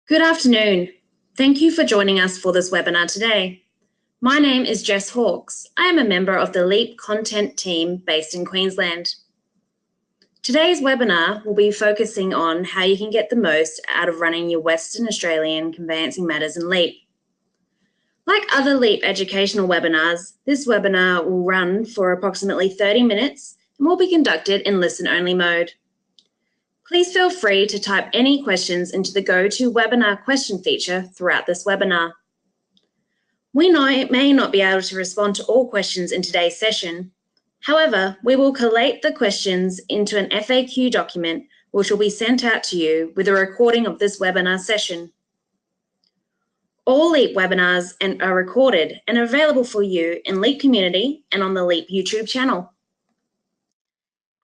Good afternoon. Thank you for joining us for this webinar today. My name is Jess Hawkes. I am a member of the LEAP content team based in Queensland. Today's webinar will be focusing on how you can get the most out of running your Western Australian conveyancing matters in LEAP. Like other LEAP educational webinars, this webinar will run for approximately 30 minutes and will be conducted in listen-only mode. Please feel free to type any questions into the GoToWebinar question feature throughout this webinar. We may not be able to respond to all questions in today's session. However, we will collate the questions into an FAQ document which will be sent out to you with a recording of this webinar session. All LEAP webinars are recorded and available for you in LEAP Community and on the LEAP YouTube channel.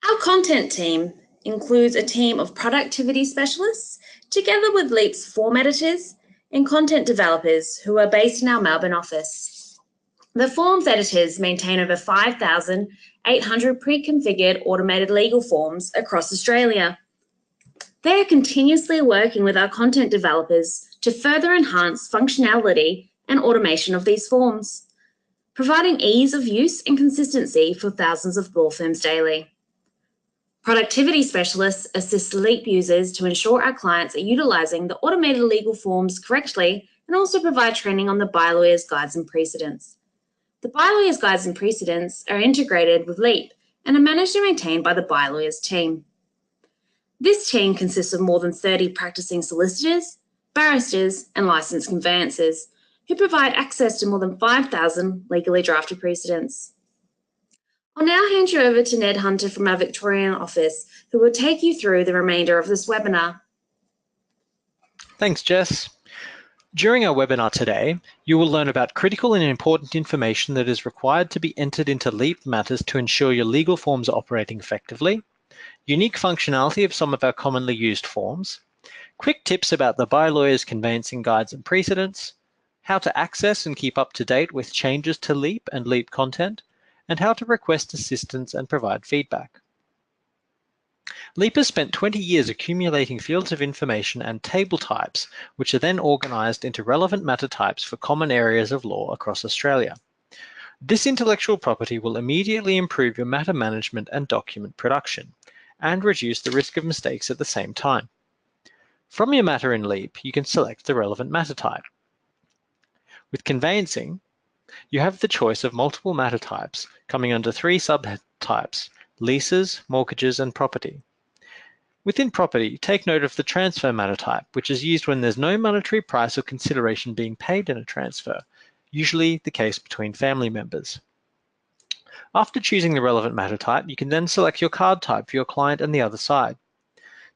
Our content team includes a team of productivity specialists together with LEAP's form editors and content developers who are based in our Melbourne office. The forms editors maintain over 5,800 pre-configured automated legal forms across Australia. They are continuously working with our content developers to further enhance functionality and automation of these forms, providing ease of use and consistency for thousands of law firms daily. Productivity specialists assist LEAP users to ensure our clients are utilising the automated legal forms correctly and also provide training on the bylawyers guides and precedents. The bylawyers guides and precedents are integrated with LEAP and are managed and maintained by the bylawyers team. This team consists of more than 30 practicing solicitors, barristers and licensed conveyancers who provide access to more than 5,000 legally drafted precedents. I'll now hand you over to Ned Hunter from our Victorian office, who will take you through the remainder of this webinar. Thanks, Jess. During our webinar today, you will learn about critical and important information that is required to be entered into LEAP matters to ensure your legal forms are operating effectively, unique functionality of some of our commonly used forms, quick tips about the bylawyers conveyancing guides and precedents, how to access and keep up to date with changes to LEAP and LEAP content, and how to request assistance and provide feedback. LEAP has spent 20 years accumulating fields of information and table types, which are then organized into relevant matter types for common areas of law across Australia. This intellectual property will immediately improve your matter management and document production, and reduce the risk of mistakes at the same time. From your matter in LEAP, you can select the relevant matter type. With conveyancing, you have the choice of multiple matter types coming under 3 subtypes: leases, mortgages, and property. Within property, take note of the transfer matter type, which is used when there's no monetary price or consideration being paid in a transfer, usually the case between family members. After choosing the relevant matter type, you can then select your card type for your client and the other side.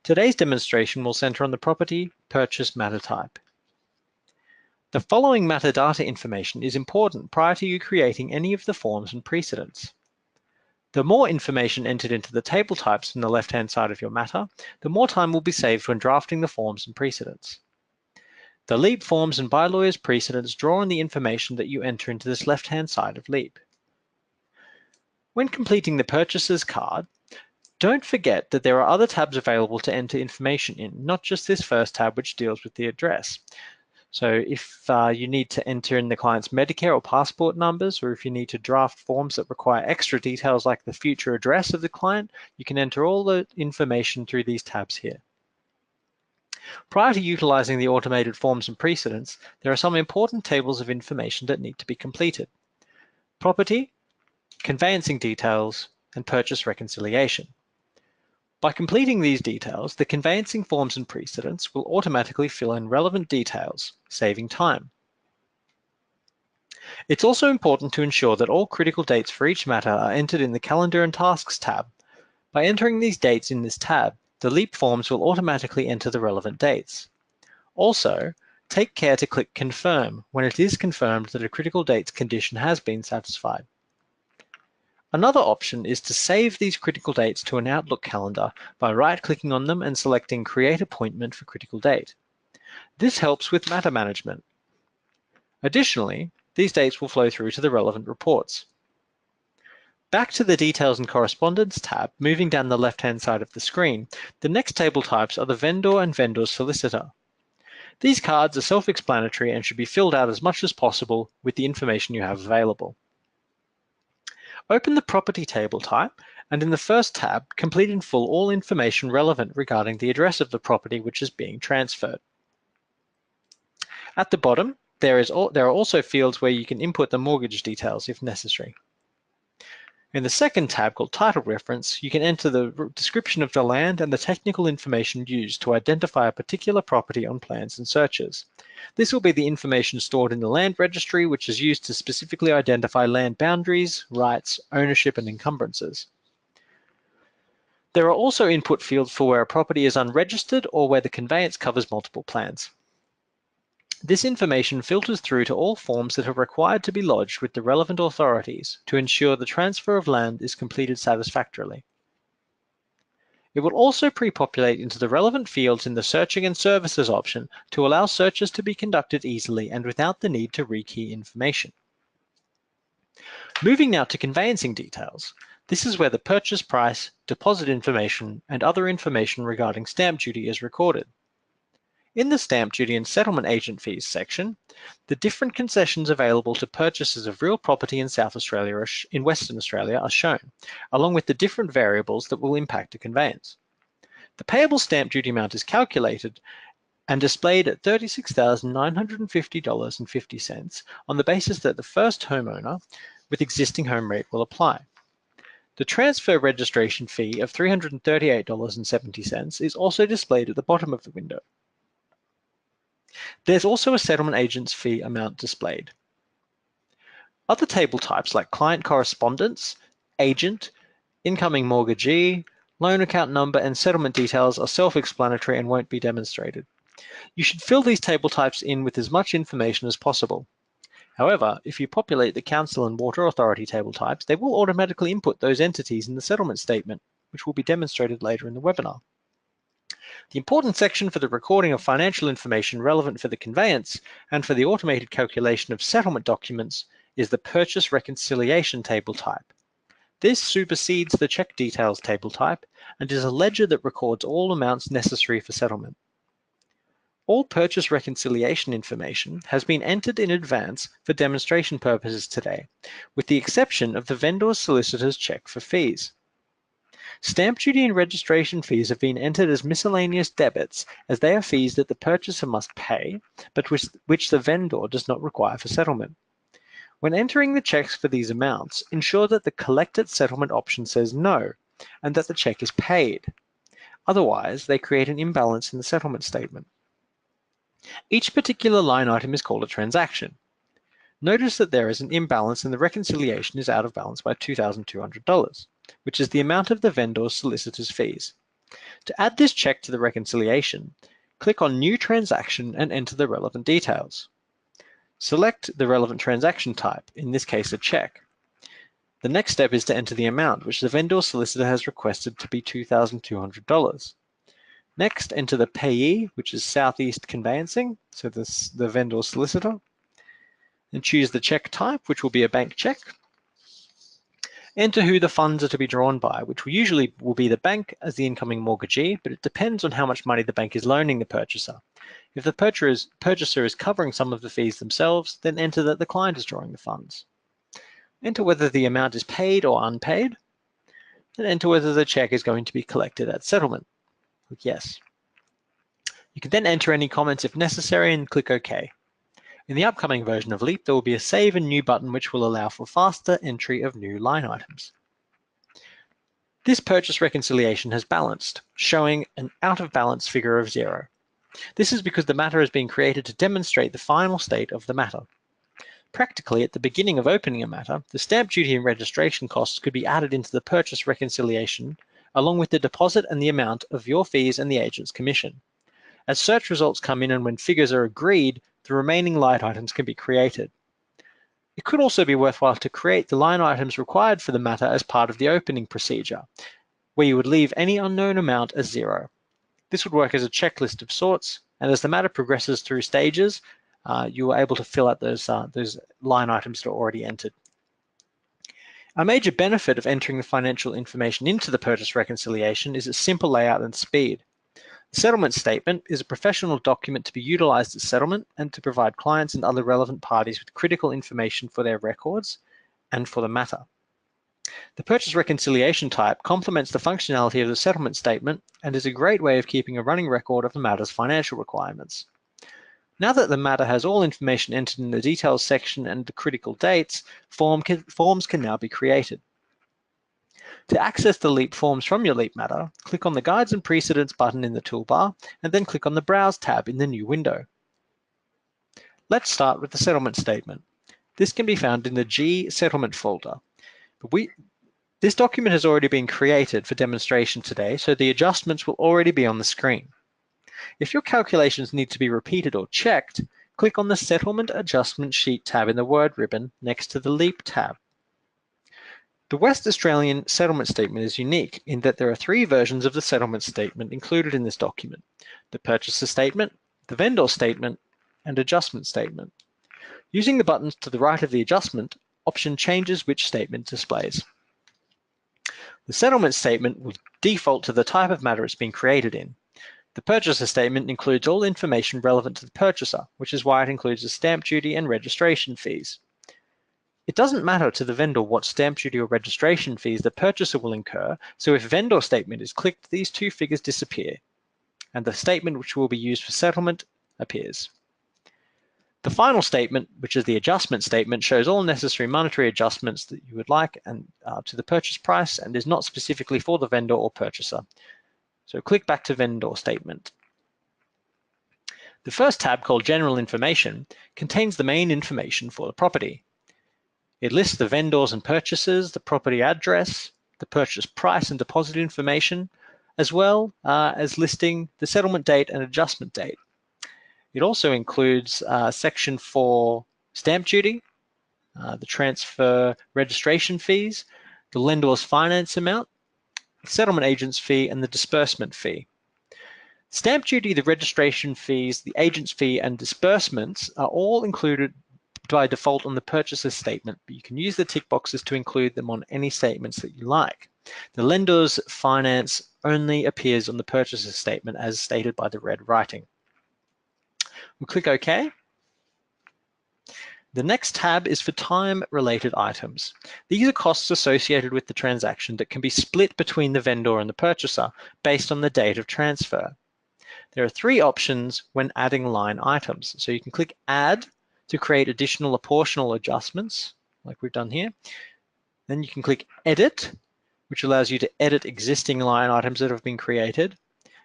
Today's demonstration will center on the property purchase matter type. The following matter data information is important prior to you creating any of the forms and precedents. The more information entered into the table types on the left-hand side of your matter, the more time will be saved when drafting the forms and precedents. The LEAP forms and bylawyers precedents draw on the information that you enter into this left-hand side of LEAP. When completing the purchaser's card, don't forget that there are other tabs available to enter information in, not just this first tab which deals with the address. So if you need to enter in the client's Medicare or passport numbers, or if you need to draft forms that require extra details like the future address of the client, you can enter all the information through these tabs here. Prior to utilizing the automated forms and precedents, there are some important tables of information that need to be completed: property, conveyancing details, and purchase reconciliation. By completing these details, the conveyancing forms and precedents will automatically fill in relevant details, saving time. It's also important to ensure that all critical dates for each matter are entered in the Calendar and Tasks tab. By entering these dates in this tab, the LEAP forms will automatically enter the relevant dates. Also, take care to click Confirm when it is confirmed that a critical dates condition has been satisfied. Another option is to save these critical dates to an Outlook calendar by right-clicking on them and selecting Create Appointment for Critical Date. This helps with matter management. Additionally, these dates will flow through to the relevant reports. Back to the Details and Correspondence tab, moving down the left-hand side of the screen, the next table types are the vendor and vendor solicitor. These cards are self-explanatory and should be filled out as much as possible with the information you have available. Open the property table type, and in the first tab, complete in full all information relevant regarding the address of the property which is being transferred. At the bottom, there are also fields where you can input the mortgage details if necessary. In the second tab, called Title Reference, you can enter the description of the land and the technical information used to identify a particular property on plans and searches. This will be the information stored in the land registry, which is used to specifically identify land boundaries, rights, ownership, and encumbrances. There are also input fields for where a property is unregistered or where the conveyance covers multiple plans. This information filters through to all forms that are required to be lodged with the relevant authorities to ensure the transfer of land is completed satisfactorily. It will also pre-populate into the relevant fields in the Searching and Services option to allow searches to be conducted easily and without the need to rekey information. Moving now to conveyancing details. This is where the purchase price, deposit information, and other information regarding stamp duty is recorded. In the Stamp Duty and Settlement Agent Fees section, the different concessions available to purchasers of real property in Western Australia are shown, along with the different variables that will impact a conveyance. The payable stamp duty amount is calculated and displayed at $36,950.50 on the basis that the first homeowner with existing home rate will apply. The transfer registration fee of $338.70 is also displayed at the bottom of the window. There's also a settlement agent's fee amount displayed. Other table types like client correspondence, agent, incoming mortgagee, loan account number, and settlement details are self-explanatory and won't be demonstrated. You should fill these table types in with as much information as possible. However, if you populate the Council and Water Authority table types, they will automatically input those entities in the settlement statement, which will be demonstrated later in the webinar. The important section for the recording of financial information relevant for the conveyance and for the automated calculation of settlement documents is the Purchase Reconciliation table type. This supersedes the check details table type and is a ledger that records all amounts necessary for settlement. All purchase reconciliation information has been entered in advance for demonstration purposes today, with the exception of the vendor's solicitor's check for fees. Stamp duty and registration fees have been entered as miscellaneous debits, as they are fees that the purchaser must pay, but which the vendor does not require for settlement. When entering the checks for these amounts, ensure that the collected settlement option says no, and that the check is paid. Otherwise, they create an imbalance in the settlement statement. Each particular line item is called a transaction. Notice that there is an imbalance and the reconciliation is out of balance by $2,200, which is the amount of the vendor's solicitor's fees. To add this check to the reconciliation, click on New Transaction and enter the relevant details. Select the relevant transaction type, in this case a check. The next step is to enter the amount, which the vendor solicitor has requested to be $2,200. Next, enter the payee, which is Southeast Conveyancing, so the vendor solicitor, and choose the check type, which will be a bank check. Enter who the funds are to be drawn by, which usually will be the bank as the incoming mortgagee, but it depends on how much money the bank is loaning the purchaser. If the purchaser is covering some of the fees themselves, then enter that the client is drawing the funds. Enter whether the amount is paid or unpaid, and enter whether the check is going to be collected at settlement. Click yes. You can then enter any comments if necessary and click OK. In the upcoming version of LEAP, there will be a Save and New button which will allow for faster entry of new line items. This purchase reconciliation has balanced, showing an out-of-balance figure of 0. This is because the matter has been created to demonstrate the final state of the matter. Practically, at the beginning of opening a matter, the stamp duty and registration costs could be added into the purchase reconciliation, along with the deposit and the amount of your fees and the agent's commission. As search results come in and when figures are agreed, the remaining line items can be created. It could also be worthwhile to create the line items required for the matter as part of the opening procedure, where you would leave any unknown amount as 0. This would work as a checklist of sorts, and as the matter progresses through stages, you are able to fill out those line items that are already entered. A major benefit of entering the financial information into the purchase reconciliation is its simple layout and speed. The settlement statement is a professional document to be utilized at settlement and to provide clients and other relevant parties with critical information for their records and for the matter. The purchase reconciliation type complements the functionality of the settlement statement and is a great way of keeping a running record of the matter's financial requirements. Now that the matter has all information entered in the details section and the critical dates, forms can now be created. To access the LEAP forms from your LEAP matter, click on the Guides and Precedents button in the toolbar and then click on the Browse tab in the new window. Let's start with the settlement statement. This can be found in the G Settlement folder. This document has already been created for demonstration today, so the adjustments will already be on the screen. If your calculations need to be repeated or checked, click on the Settlement Adjustment Sheet tab in the Word ribbon next to the LEAP tab. The West Australian settlement statement is unique in that there are 3 versions of the settlement statement included in this document: the purchaser statement, the vendor statement, and adjustment statement. Using the buttons to the right of the adjustment option changes which statement displays. The settlement statement will default to the type of matter it's been created in. The purchaser statement includes all information relevant to the purchaser, which is why it includes the stamp duty and registration fees. It doesn't matter to the vendor what stamp duty or registration fees the purchaser will incur, so if vendor statement is clicked, these 2 figures disappear, and the statement which will be used for settlement appears. The final statement, which is the adjustment statement, shows all necessary monetary adjustments that you would like and to the purchase price and is not specifically for the vendor or purchaser. So click back to vendor statement. The first tab, called General Information, contains the main information for the property. It lists the vendors and purchasers, the property address, the purchase price and deposit information, as well as listing the settlement date and adjustment date. It also includes section for stamp duty, the transfer registration fees, the lender's finance amount, the settlement agent's fee, and the disbursement fee. Stamp duty, the registration fees, the agent's fee, and disbursements are all included by default on the purchaser statement, but you can use the tick boxes to include them on any statements that you like. The lender's finance only appears on the purchaser statement as stated by the red writing. We'll click OK. The next tab is for time-related items. These are costs associated with the transaction that can be split between the vendor and the purchaser based on the date of transfer. There are 3 options when adding line items. So you can click Add to create additional apportional adjustments, like we've done here. Then you can click Edit, which allows you to edit existing line items that have been created,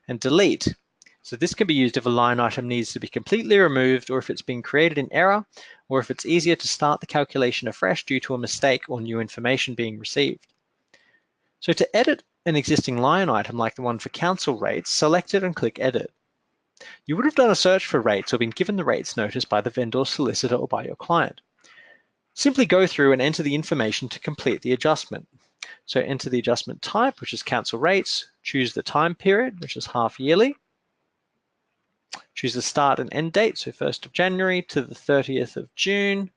and Delete. So this can be used if a line item needs to be completely removed, or if it's been created in error, or if it's easier to start the calculation afresh due to a mistake or new information being received. So to edit an existing line item like the one for council rates, select it and click Edit. You would have done a search for rates or been given the rates notice by the vendor, solicitor, or by your client. Simply go through and enter the information to complete the adjustment. So enter the adjustment type, which is council rates, choose the time period, which is half yearly, choose the start and end date, so 1st of January to the 30th of June,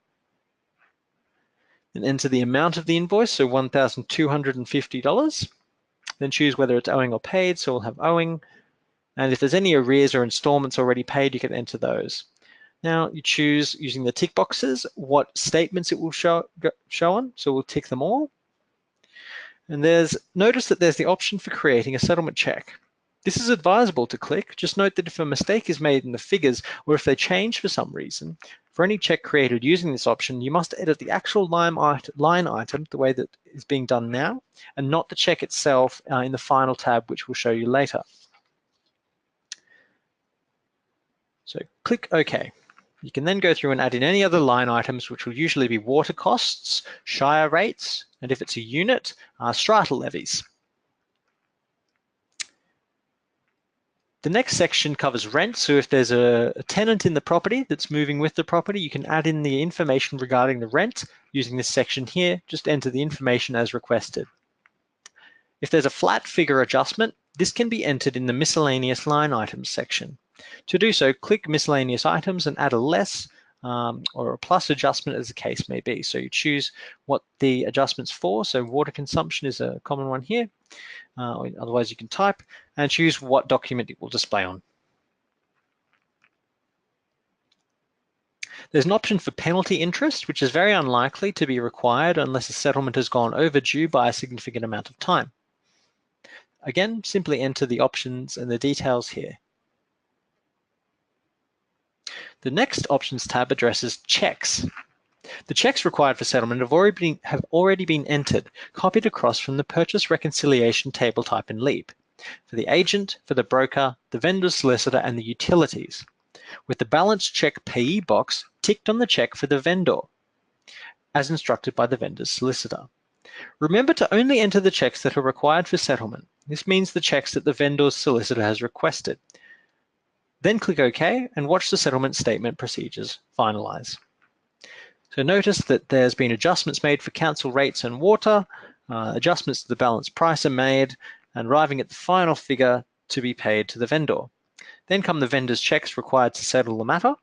then enter the amount of the invoice, so $1,250, then choose whether it's owing or paid, so we'll have owing. And if there's any arrears or installments already paid, you can enter those. Now you choose, using the tick boxes, what statements it will show on. So we'll tick them all. And notice that there's the option for creating a settlement check. This is advisable to click. Just note that if a mistake is made in the figures, or if they change for some reason, for any check created using this option, you must edit the actual line item the way that is being done now, and not the check itself in the final tab, which we'll show you later. So click OK. You can then go through and add in any other line items, which will usually be water costs, shire rates, and if it's a unit, strata levies. The next section covers rent. So if there's a tenant in the property that's moving with the property, you can add in the information regarding the rent using this section here. Just enter the information as requested. If there's a flat figure adjustment, this can be entered in the miscellaneous line items section. To do so, click miscellaneous items and add a less or a plus adjustment as the case may be. So you choose what the adjustment's for. So water consumption is a common one here. Otherwise you can type and choose what document it will display on. There's an option for penalty interest, which is very unlikely to be required unless a settlement has gone overdue by a significant amount of time. Again, simply enter the options and the details here. The next options tab addresses checks. The checks required for settlement have already been entered, copied across from the purchase reconciliation table type in LEAP, for the agent, for the broker, the vendor's solicitor, and the utilities, with the balance check payee box ticked on the check for the vendor, as instructed by the vendor's solicitor. Remember to only enter the checks that are required for settlement. This means the checks that the vendor's solicitor has requested. Then click OK and watch the settlement statement procedures finalize. So notice that there's been adjustments made for council rates and water, adjustments to the balance price are made, and arriving at the final figure to be paid to the vendor. Then come the vendor's checks required to settle the matter.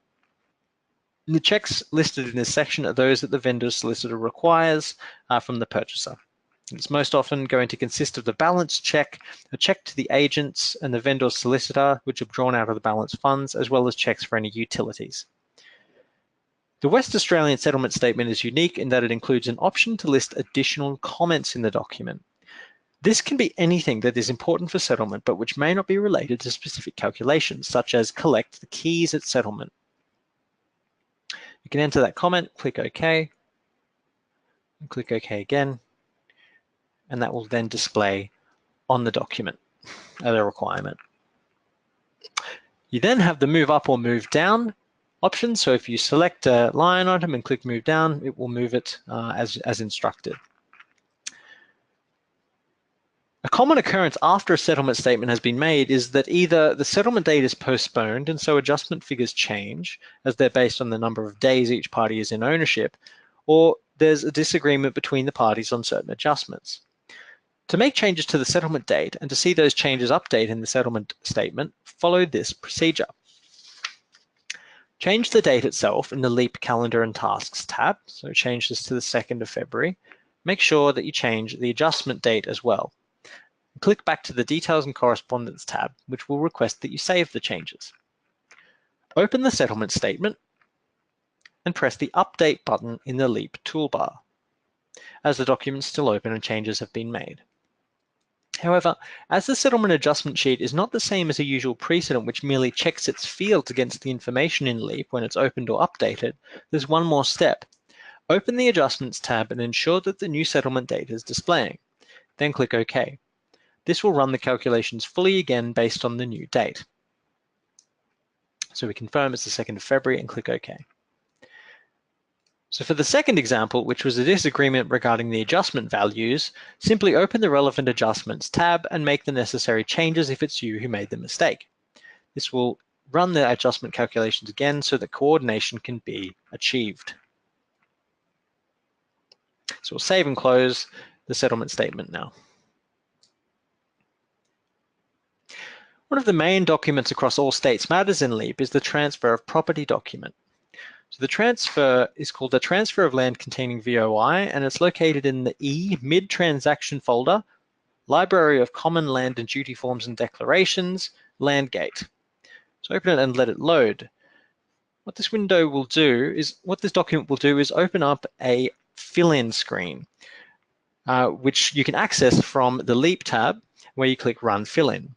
The checks listed in this section are those that the vendor's solicitor requires from the purchaser. It's most often going to consist of the balance check, a check to the agents and the vendor's solicitor, which are drawn out of the balance funds, as well as checks for any utilities. The West Australian settlement statement is unique in that it includes an option to list additional comments in the document. This can be anything that is important for settlement, but which may not be related to specific calculations, such as collect the keys at settlement. You can enter that comment, click OK, and click OK again, and that will then display on the document as a requirement. You then have the move up or move down option. So if you select a line item and click move down, it will move it as instructed. A common occurrence after a settlement statement has been made is that either the settlement date is postponed and so adjustment figures change as they're based on the number of days each party is in ownership, or there's a disagreement between the parties on certain adjustments. To make changes to the settlement date and to see those changes update in the settlement statement, follow this procedure. Change the date itself in the LEAP Calendar and Tasks tab, so change this to the 2nd of February. Make sure that you change the adjustment date as well. Click back to the Details and Correspondence tab, which will request that you save the changes. Open the settlement statement and press the Update button in the LEAP toolbar, as the document is still open and changes have been made. However, as the settlement adjustment sheet is not the same as a usual precedent which merely checks its fields against the information in LEAP when it's opened or updated, there's one more step. Open the Adjustments tab and ensure that the new settlement date is displaying. Then click OK. This will run the calculations fully again based on the new date. So we confirm it's the 2nd of February and click OK. So for the second example, which was a disagreement regarding the adjustment values, simply open the Relevant Adjustments tab and make the necessary changes if it's you who made the mistake. This will run the adjustment calculations again so that coordination can be achieved. So we'll save and close the settlement statement now. One of the main documents across all states matters in LEAP is the transfer of property document. So the transfer is called the Transfer of Land Containing VOI, and it's located in the E Mid-Transaction folder, Library of Common Land and Duty Forms and Declarations, Landgate. So open it and let it load. What this document will do is open up a fill-in screen, which you can access from the LEAP tab where you click Run Fill-in.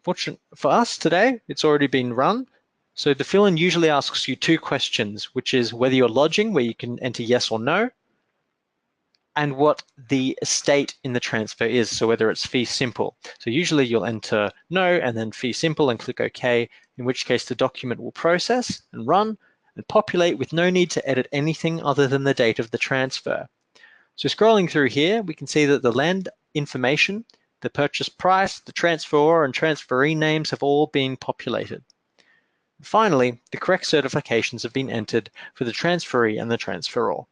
Fortunately for us today, it's already been run. So the fill-in usually asks you two questions, which is whether you're lodging, where you can enter yes or no, and what the estate in the transfer is, so whether it's fee simple. So usually you'll enter no and then fee simple and click OK, in which case the document will process and run and populate with no need to edit anything other than the date of the transfer. So scrolling through here, we can see that the land information, the purchase price, the transferor and transferee names have all been populated. Finally, the correct certifications have been entered for the transferee and the transferor.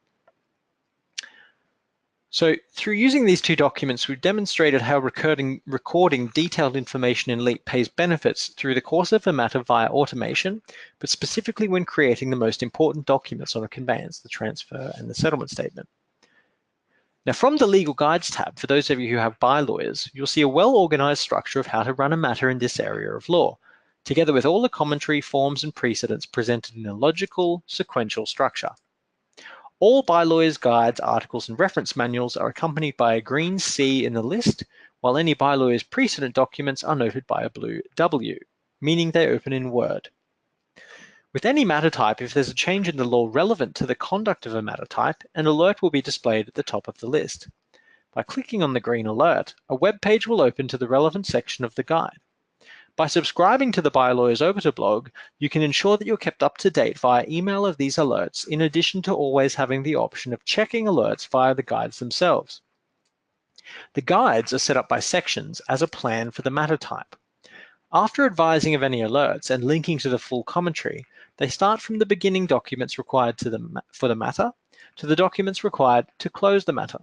So through using these two documents, we've demonstrated how recording detailed information in LEAP pays benefits through the course of a matter via automation, but specifically when creating the most important documents on a conveyance, the transfer and the settlement statement. Now, from the Legal Guides tab, for those of you who have bylawyers, you'll see a well-organized structure of how to run a matter in this area of law, together with all the commentary, forms, and precedents presented in a logical, sequential structure. All bylawyers' guides, articles, and reference manuals are accompanied by a green C in the list, while any bylawyers' precedent documents are noted by a blue W, meaning they open in Word. With any matter type, if there's a change in the law relevant to the conduct of a matter type, an alert will be displayed at the top of the list. By clicking on the green alert, a web page will open to the relevant section of the guide. By subscribing to the Bylawyers Obiter blog, you can ensure that you're kept up to date via email of these alerts, in addition to always having the option of checking alerts via the guides themselves. The guides are set up by sections as a plan for the matter type. After advising of any alerts and linking to the full commentary, they start from the beginning documents required for the matter to the documents required to close the matter.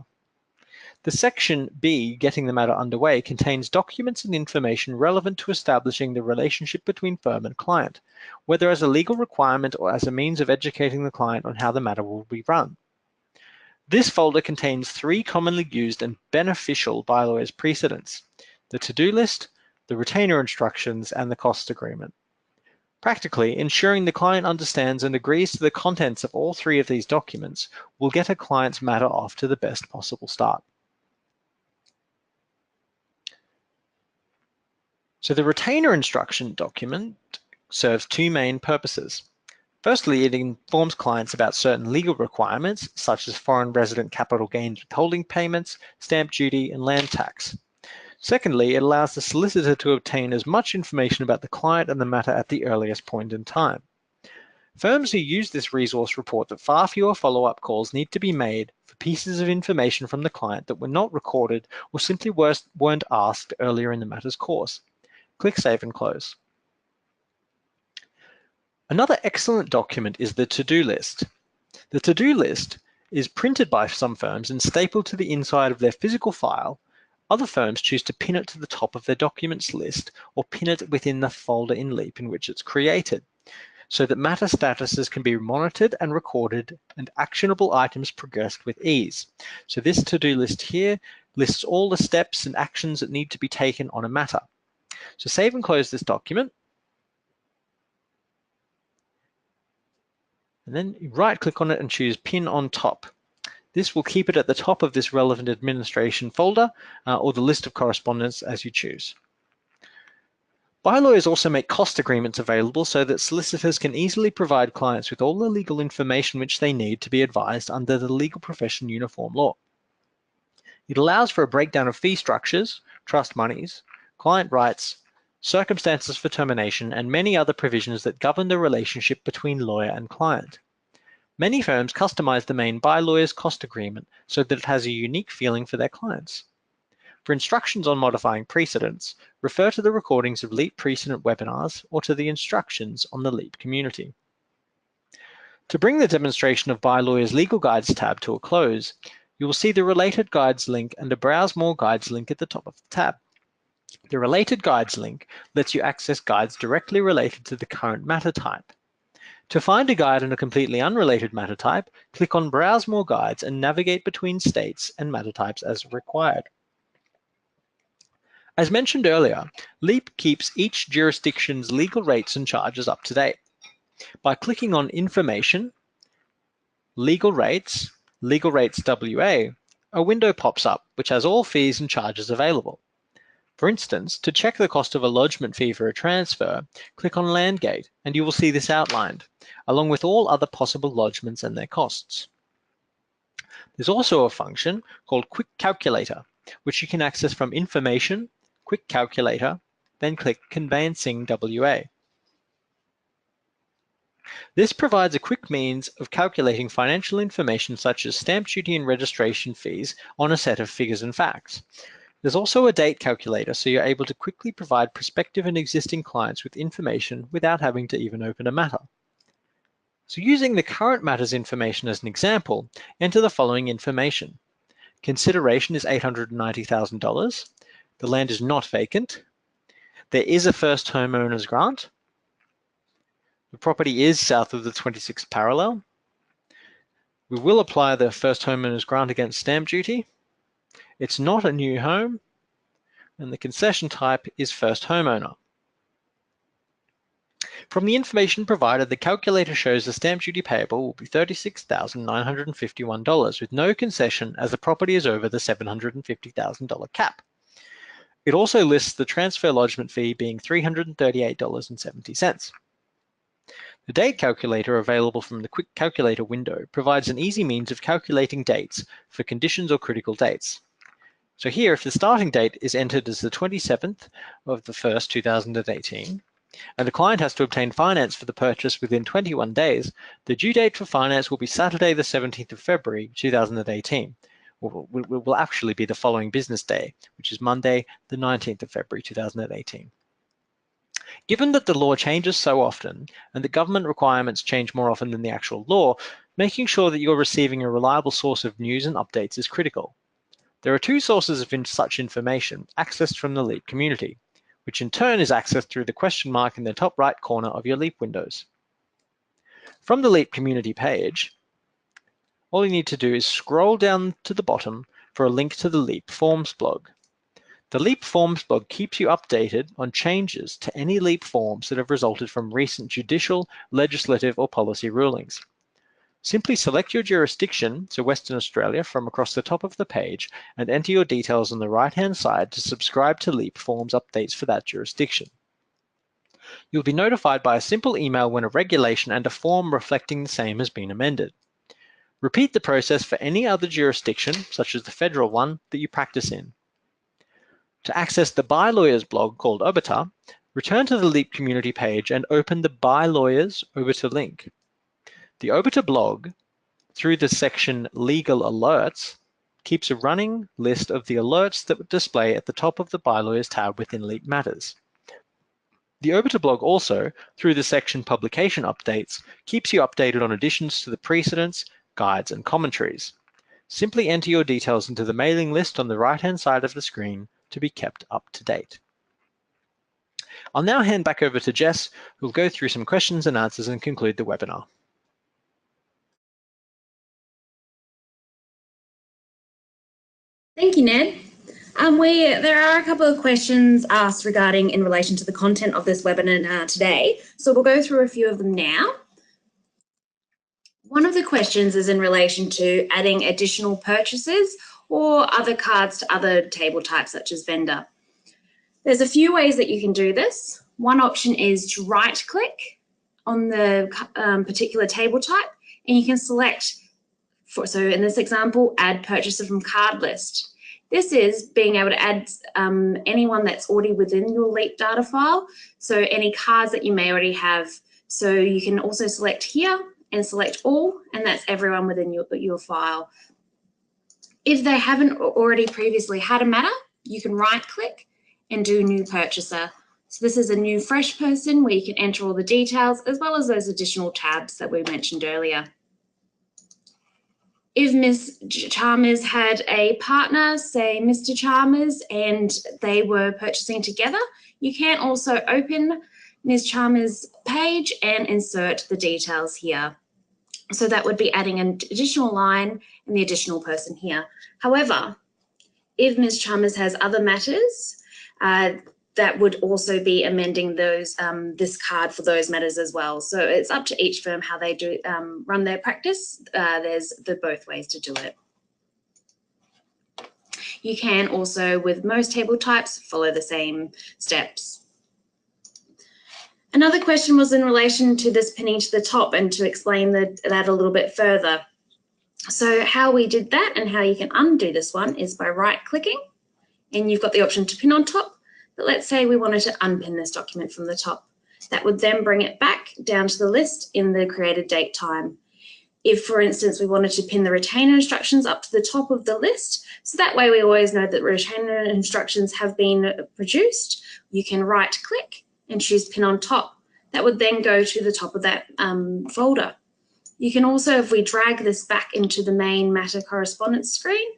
The section B, Getting the Matter Underway, contains documents and information relevant to establishing the relationship between firm and client, whether as a legal requirement or as a means of educating the client on how the matter will be run. This folder contains 3 commonly used and beneficial bylawyers precedents: the to-do list, the retainer instructions, and the cost agreement. Practically, ensuring the client understands and agrees to the contents of all 3 of these documents will get a client's matter off to the best possible start. So the retainer instruction document serves 2 main purposes. Firstly, it informs clients about certain legal requirements, such as foreign resident capital gains withholding payments, stamp duty, and land tax. Secondly, it allows the solicitor to obtain as much information about the client and the matter at the earliest point in time. Firms who use this resource report that far fewer follow-up calls need to be made for pieces of information from the client that were not recorded or simply weren't asked earlier in the matter's course. Click Save and Close. Another excellent document is the to-do list. The to-do list is printed by some firms and stapled to the inside of their physical file. Other firms choose to pin it to the top of their documents list or pin it within the folder in LEAP in which it's created, so that matter statuses can be monitored and recorded and actionable items progressed with ease. So this to-do list here lists all the steps and actions that need to be taken on a matter. So save and close this document. And then right-click on it and choose Pin on Top. This will keep it at the top of this relevant administration folder or the list of correspondence as you choose. Bylawyers also make cost agreements available so that solicitors can easily provide clients with all the legal information which they need to be advised under the legal profession uniform law. It allows for a breakdown of fee structures, trust monies, client rights, circumstances for termination, and many other provisions that govern the relationship between lawyer and client. Many firms customize the main bylawyer's cost agreement so that it has a unique feeling for their clients. For instructions on modifying precedents, refer to the recordings of LEAP precedent webinars or to the instructions on the LEAP community. To bring the demonstration of Bylawyers Legal Guides tab to a close, you will see the Related Guides link and a Browse More Guides link at the top of the tab. The Related Guides link lets you access guides directly related to the current matter type. To find a guide in a completely unrelated matter type, click on Browse More Guides and navigate between states and matter types as required. As mentioned earlier, LEAP keeps each jurisdiction's legal rates and charges up to date. By clicking on Information, Legal Rates WA, a window pops up which has all fees and charges available. For instance, to check the cost of a lodgement fee for a transfer, click on Landgate and you will see this outlined, along with all other possible lodgements and their costs. There's also a function called Quick Calculator, which you can access from Information, Quick Calculator, then click Conveyancing WA. This provides a quick means of calculating financial information such as stamp duty and registration fees on a set of figures and facts. There's also a date calculator, so you're able to quickly provide prospective and existing clients with information without having to even open a matter. So using the current matter's information as an example, enter the following information: Consideration is $890,000. The land is not vacant. There is a first homeowner's grant. The property is south of the 26th parallel. We will apply the first homeowner's grant against stamp duty. It's not a new home, and the concession type is first homeowner. From the information provided, the calculator shows the stamp duty payable will be $36,951 with no concession as the property is over the $750,000 cap. It also lists the transfer lodgement fee being $338.70. The date calculator available from the quick calculator window provides an easy means of calculating dates for conditions or critical dates. So here, if the starting date is entered as the 27th of the 1st, 2018, and the client has to obtain finance for the purchase within 21 days, the due date for finance will be Saturday, the 17th of February, 2018. Will actually be the following business day, which is Monday, the 19th of February, 2018. Given that the law changes so often and the government requirements change more often than the actual law, making sure that you're receiving a reliable source of news and updates is critical. There are two sources of such information accessed from the LEAP community, which in turn is accessed through the question mark in the top right corner of your LEAP windows. From the LEAP community page, all you need to do is scroll down to the bottom for a link to the LEAP Forms blog. The LEAP Forms blog keeps you updated on changes to any LEAP forms that have resulted from recent judicial, legislative, or policy rulings. Simply select your jurisdiction, so Western Australia, from across the top of the page and enter your details on the right-hand side to subscribe to LEAP Forms updates for that jurisdiction. You'll be notified by a simple email when a regulation and a form reflecting the same has been amended. Repeat the process for any other jurisdiction, such as the federal one, that you practice in. To access the By Lawyers blog called Obita, return to the LEAP community page and open the By Lawyers Obita link. The Obita blog, through the section Legal Alerts, keeps a running list of the alerts that display at the top of the By Lawyers tab within LEAP Matters. The Obita blog also, through the section Publication Updates, keeps you updated on additions to the precedents, guides, and commentaries. Simply enter your details into the mailing list on the right-hand side of the screen to be kept up to date. I'll now hand back over to Jess, who will go through some questions and answers and conclude the webinar. Thank you, Ned. There are a couple of questions asked regarding in relation to the content of this webinar today, so we'll go through a few of them now. One of the questions is in relation to adding additional purchases or other cards to other table types such as vendor. There's a few ways that you can do this. One option is to right-click on the particular table type, and you can select, so in this example, add purchaser from card list. This is being able to add anyone that's already within your LEAP data file, so any cards that you may already have. So you can also select here and select all, and that's everyone within your file. If they haven't already previously had a matter, you can right-click and do new purchaser. So this is a new fresh person where you can enter all the details as well as those additional tabs that we mentioned earlier. If Ms. Chalmers had a partner, say Mr. Chalmers, and they were purchasing together, you can also open Ms. Chalmers' page and insert the details here. So that would be adding an additional line and the additional person here. However, if Ms. Chalmers has other matters, that would also be amending those this card for those matters as well. So it's up to each firm how they do run their practice. There's both ways to do it. You can also, with most table types, follow the same steps. Another question was in relation to this pinning to the top, and to explain that a little bit further. So how we did that and how you can undo this one is by right-clicking, and you've got the option to pin on top. But let's say we wanted to unpin this document from the top. That would then bring it back down to the list in the created date time. If, for instance, we wanted to pin the retainer instructions up to the top of the list, so that way we always know that retainer instructions have been produced, you can right-click and choose pin on top. That would then go to the top of that folder. You can also, if we drag this back into the main matter correspondence screen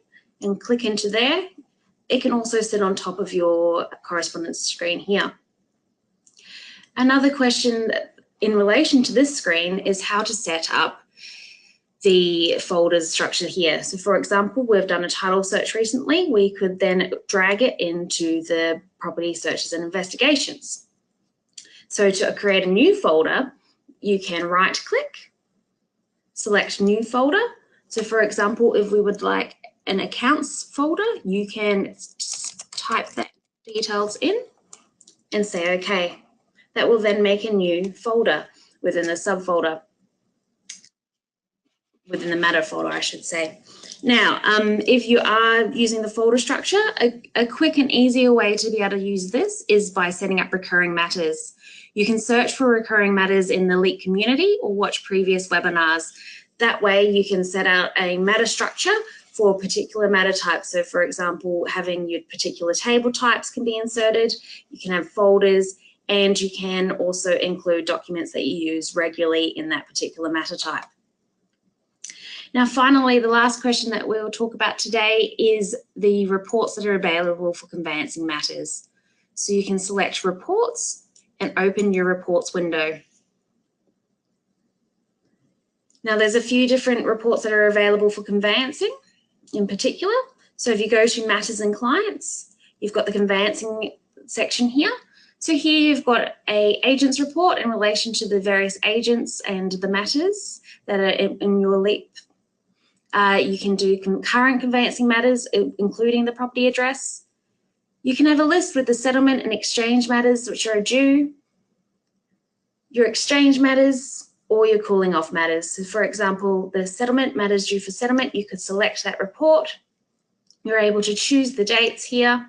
and click into there. It can also sit on top of your correspondence screen here. Another question in relation to this screen is how to set up the folders structure here. So for example, we've done a title search recently. We could then drag it into the property searches and investigations. So to create a new folder, you can right click, select new folder. So for example, if we would like an accounts folder, you can type that details in and say okay. That will then make a new folder within the subfolder, within the matter folder, I should say. Now, if you are using the folder structure, a quick and easier way to be able to use this is by setting up recurring matters. You can search for recurring matters in the LEAP community or watch previous webinars. That way you can set out a matter structure for particular matter types. So for example, having your particular table types can be inserted. You can have folders, and you can also include documents that you use regularly in that particular matter type. Now, finally, the last question that we'll talk about today is the reports that are available for conveyancing matters. So you can select reports and open your reports window. Now, there's a few different reports that are available for conveyancing in particular. So if you go to matters and clients, you've got the conveyancing section here. So here you've got an agent's report in relation to the various agents and the matters that are in your LEAP. You can do concurrent conveyancing matters, including the property address. You can have a list with the settlement and exchange matters which are due, your exchange matters, or your cooling off matters. So for example, the settlement matters due for settlement, you could select that report. You're able to choose the dates here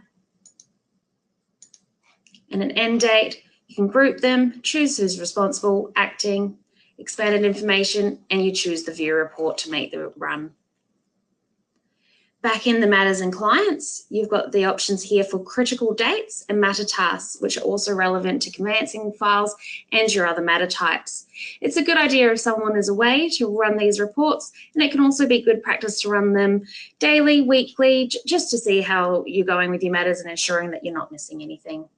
and an end date. You can group them, choose who's responsible, acting, expanded information, and you choose the view report to make the run. Back in the matters and clients, you've got the options here for critical dates and matter tasks, which are also relevant to conveyancing files and your other matter types. It's a good idea if someone is away to run these reports, and it can also be good practice to run them daily, weekly, just to see how you're going with your matters and ensuring that you're not missing anything.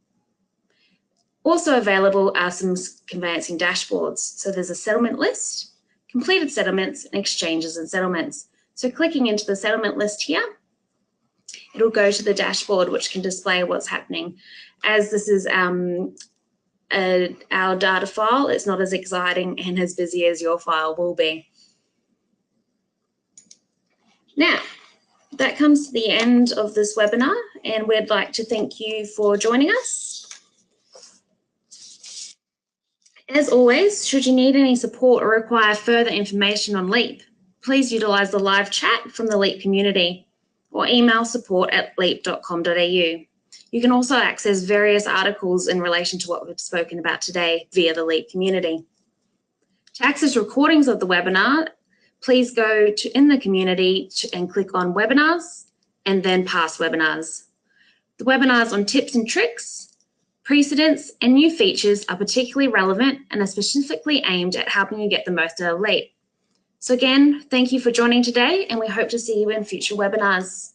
Also available are some conveyancing dashboards. So there's a settlement list, completed settlements, and exchanges and settlements. So clicking into the settlement list here, it'll go to the dashboard, which can display what's happening. As this is our data file, it's not as exciting and as busy as your file will be. Now, that comes to the end of this webinar, and we'd like to thank you for joining us. As always, should you need any support or require further information on LEAP, please utilise the live chat from the LEAP community or email support@leap.com.au. You can also access various articles in relation to what we've spoken about today via the LEAP community. To access recordings of the webinar, please go to in the community and click on webinars and then past webinars. The webinars on tips and tricks, precedents and new features are particularly relevant and are specifically aimed at helping you get the most out of LEAP. So again, thank you for joining today, and we hope to see you in future webinars.